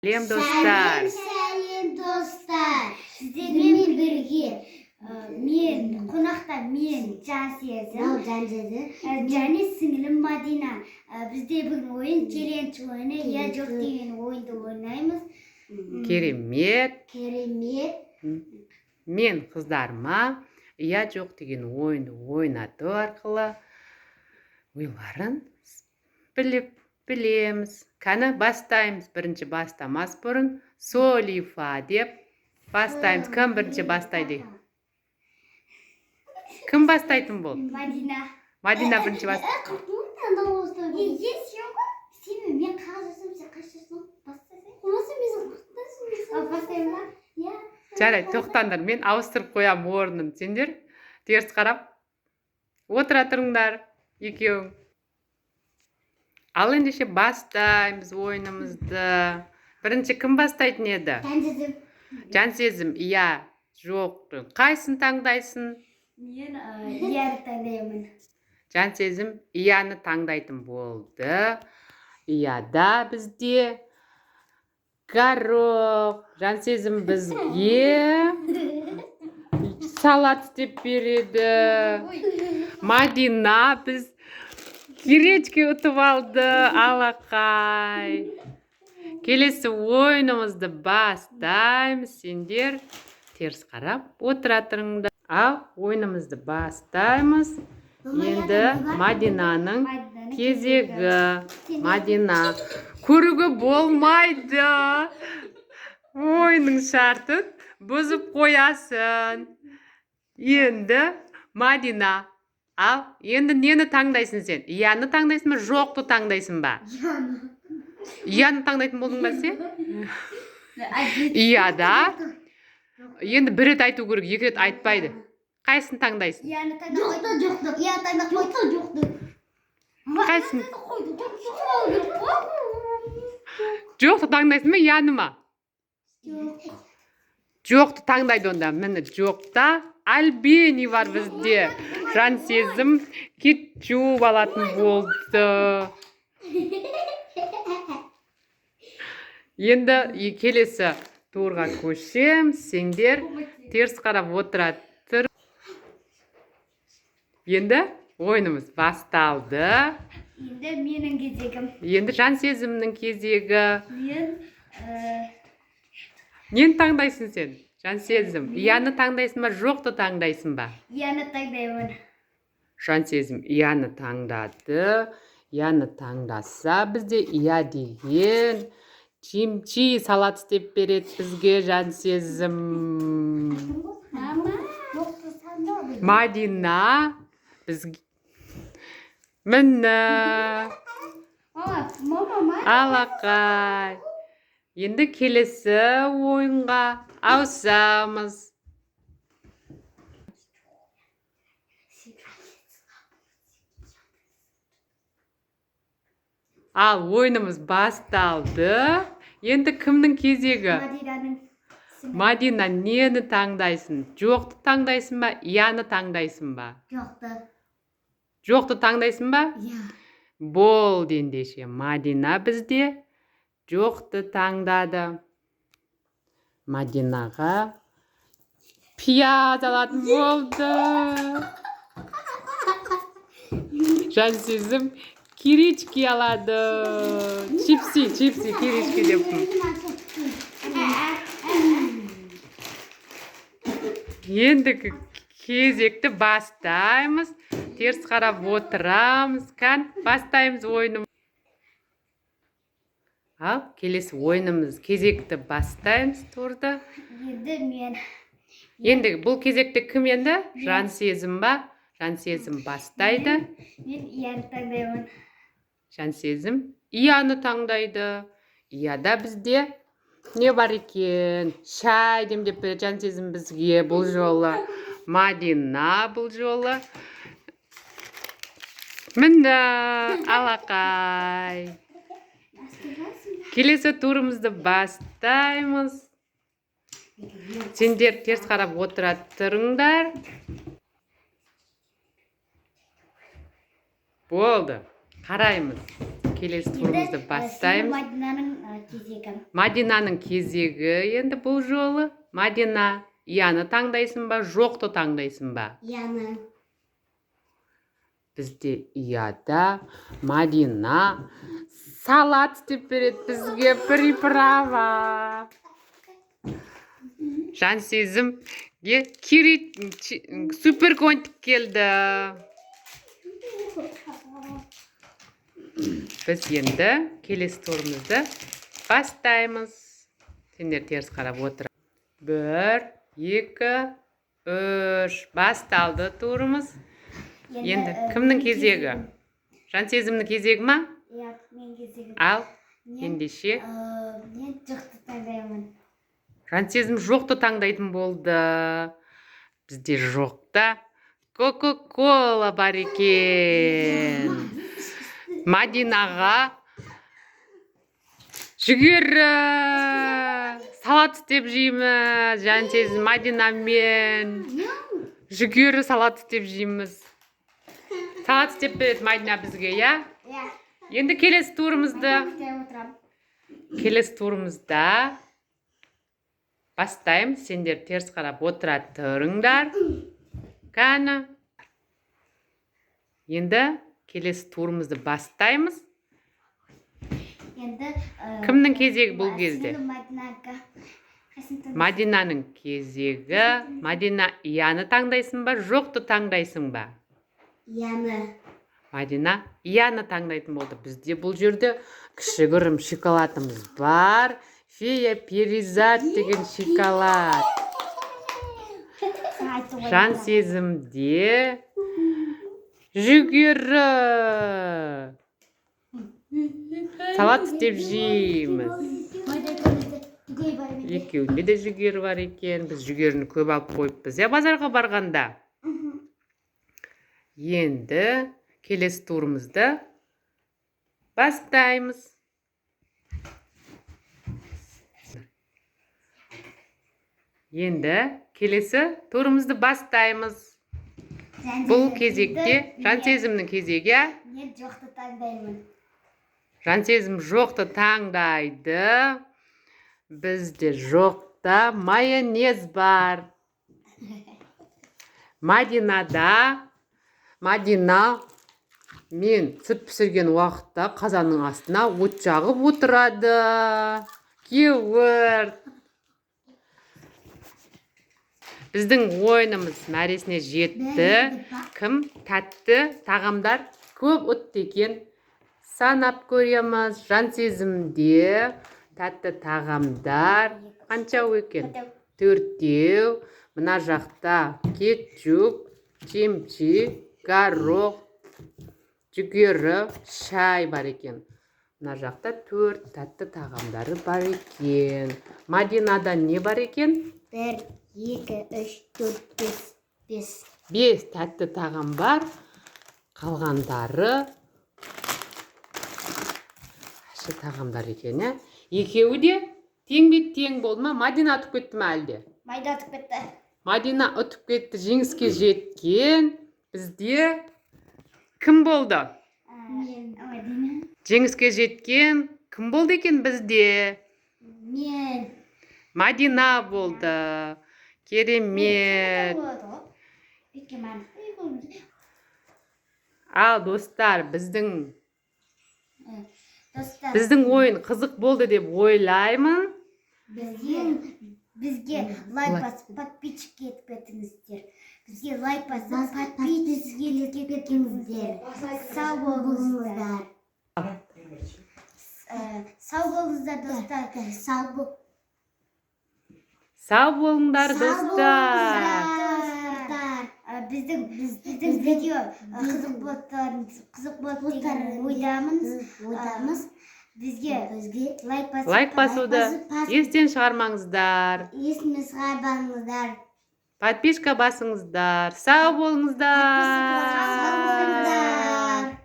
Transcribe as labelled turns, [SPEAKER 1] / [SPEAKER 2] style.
[SPEAKER 1] Сәлем достар.
[SPEAKER 2] Сәлем достар. Сіздермен бірге мен қонақта Жансезім және сіңілім Мадина. Бізде бүгін ойын челлендж ойыны я жоқ деген ойынды ойнаймыз.
[SPEAKER 1] Керемет.
[SPEAKER 2] Мен
[SPEAKER 1] қыздарыма я жоқ деген ойынды ойнату арқылы ойларын білеміз. Кәні бастаймыз. Бірінші бастамас бұрын солифа деп бастаймыз. Кім бірінші бастайды? Кім бастайтын бол? Мадина бірінші бастайды.
[SPEAKER 2] Мен қағазым, сен қашасың? Бастайсың?
[SPEAKER 1] Жарай, тоқтаңдар. Мен ауыстырып қоям орнын. Сендер теріс қарап отыра тұрыңдар екеуің. Ал ендеше бастаймыз ойынымызды. Бірінші кім бастайтын еді? Жансезім. Иә, жоқ. Қайсын таңдайсың?
[SPEAKER 2] Мен ияны таңдаймын.
[SPEAKER 1] Жансезім ияны таңдайтын болды. Ияда бізде горох. Жансезім бізге салат істеп береді. Мадина біз гречка ұтып алды. Алақай. Келесі ойынымызды бастаймыз. Сендер теріс қарап отыра тұрыңдар. Ал ойынымызды бастаймыз. Енді Мадинаның кезегі. Мадина. Көруге болмайды. Ойынның шартын бұзып қоясың. Енді Мадина. Ал, енді нені таңдайсың сен? Ияны таңдайсың ба, жоқты таңдайсың ба? Ияны таңдайтын болдың ба сен? Ияда. Енді бір рет айту керек, екі рет айтпайды. Қайсын таңдайсың?
[SPEAKER 2] Ияны таңдайсың. Ияны таңдайсың.
[SPEAKER 1] Қайсын? Жоқты таңдайсың ба, ияны ма? Жоқты таңдайды онда. Міне жоқта альбени бар бізде. Жансезім кетчуп алатын болды. Енді келесі турға көшем. Сендер теріс қарап отыра тұр. Енді ойынымыз басталды.
[SPEAKER 2] Енді менің кезегім.
[SPEAKER 1] Енді Жансезімнің кезегі.
[SPEAKER 2] Мен
[SPEAKER 1] Нені таңдайсың сен? Жансезім. Ияны таңдайсың ба, жоқты таңдайсың ба?
[SPEAKER 2] ияны таңдаймын.
[SPEAKER 1] Жансезім ияны таңдады. Ияны таңдаса бізде ия деген кимчи салат істеп береді бізге Жансезім. Мадина бізге міне алақай. Енді келесі ойынға ауысамыз. Ал ойынымыз басталды. Енді кімнің кезегі? Мадина, нені таңдайсың? Жоқты таңдайсың ба, ияны таңдайсың ба? Жоқты таңдайсың ба? Болды ендеше. Мадина бізде жоқты таңдады. Мадинаға пияз алатын болды. Жансезім кирички алады. Чипси, кирички деп. Енді кезекті бастаймыз. Теріс қарап отырамыз. Бастаймыз ойынымыз. Ал, келесі ойынымыз кезекті бастаймыз турды. Енді бұл кезекті кім енді? Жансезім ба? Жансезім бастайды.
[SPEAKER 2] Мен ияны таңдаймын.
[SPEAKER 1] Жансезім ияны таңдайды. Ияда бізде не бар екен? Шай демдеп береді Жансезім бізге бұл жолы. Мадина бұл жолы. Міне алақай. Келесі турымызды бастаймыз. Сендер теріс қарап отыра тұрыңдар. Болды. Қараймыз. келесі турымызды бастаймыз.
[SPEAKER 2] Мадинаның кезегі.
[SPEAKER 1] Мадинаның кезегі енді бұл жолы. Мадина, ияны таңдайсың ба, жоқты таңдайсың ба?
[SPEAKER 2] Ияны.
[SPEAKER 1] Бізде ияда Мадина салат істеп береді бізге, приправа. Жансезімге супер контик келді. Біз енді келесі турымызды бастаймыз. Сендер теріс қарап отыр. 1, 2, 3. Басталды турымыз. Енді кімнің кезегі? Жансезімнің кезегі ма?
[SPEAKER 2] Иә, мен кезегім.
[SPEAKER 1] Ал, ендеше.
[SPEAKER 2] Мен жоқты таңдаймын.
[SPEAKER 1] Жансезім жоқты таңдайтын болды. Бізде жоқта Кока-кола бар екен. Мадинаға жүгері салат істеп жейміз. Жансезім Мадинамен жүгері салат істеп жейміз. Салат істеп береді Мадина бізге, иә?
[SPEAKER 2] Иә.
[SPEAKER 1] Енді келесі турымызда бастаймыз. Сендер теріс қарап отыра тұрыңдар. Кәні. Енді келесі турымызды бастаймыз. Кімнің кезегі бұл кезде? Мадинаның кезегі. Мадина, ияны таңдайсың ба, жоқты таңдайсың ба?
[SPEAKER 2] Ияны.
[SPEAKER 1] Мадина, ияны таңдайтын болды. Бізде бұл жерде кішігірім шоколадымыз бар. Фея перизат деген шоколад. Жансезімде жүгері салат істеп жейміз. Екеуінде де жүгері бар екен. Біз жүгеріні көп алып қойыппыз, базарға барғанда. Енді келесі турымызды бастаймыз. Енді келесі турымызды бастаймыз. Бұл кезекте Жансезімнің кезегі.
[SPEAKER 2] Мен жоқты таңдаймын.
[SPEAKER 1] Жансезім жоқты таңдайды. Бізде жоқта майонез бар. Мадина мен сүт пісірген уақытта қазанның астына от жағып отырады. Кеуір. Біздің ойынымыз мәресіне жетті. Кім тәтті тағамдар көп ұтты екен? Санап көреміз. Жансезімде тәтті тағамдар қанша екен? 4. Мына жақта кетчуп, чемчи, горох, жүгері, шай бар екен. Мына жақта 4 тәтті тағамдары бар екен. Мадинада не бар екен?
[SPEAKER 2] 1, 2, 3, 4, 5.
[SPEAKER 1] 5 тәтті тағам бар. Қалғандары ашы тағамдар екен. Екеуі де тең болды ма? Мадина ұтып кетті ме әлде?
[SPEAKER 2] Майда ұтып кетті.
[SPEAKER 1] Мадина ұтып кетті, жеңіске жеткен. Бізде кім болды?
[SPEAKER 2] Мадина.
[SPEAKER 1] Жеңіске жеткен кім болды екен бізде?
[SPEAKER 2] Мен.
[SPEAKER 1] Мадина болды. Керемет. Ал достар, біздің ойын қызық болды деп ойлаймын.
[SPEAKER 2] Бізге лайк басып, подписчик етіп кетіңіздер. Бізге лайк басып, подписчик етіп кетіңіздер. Сау болыңыздар. Сау болыңыздар достар.
[SPEAKER 1] Сау болыңдар достар.
[SPEAKER 2] Біздің видео қызық болды деген ойдамыз. Бізге
[SPEAKER 1] лайк басуды естен шығармаңыздар. Подписка басыңыздар. Сау болыңыздар.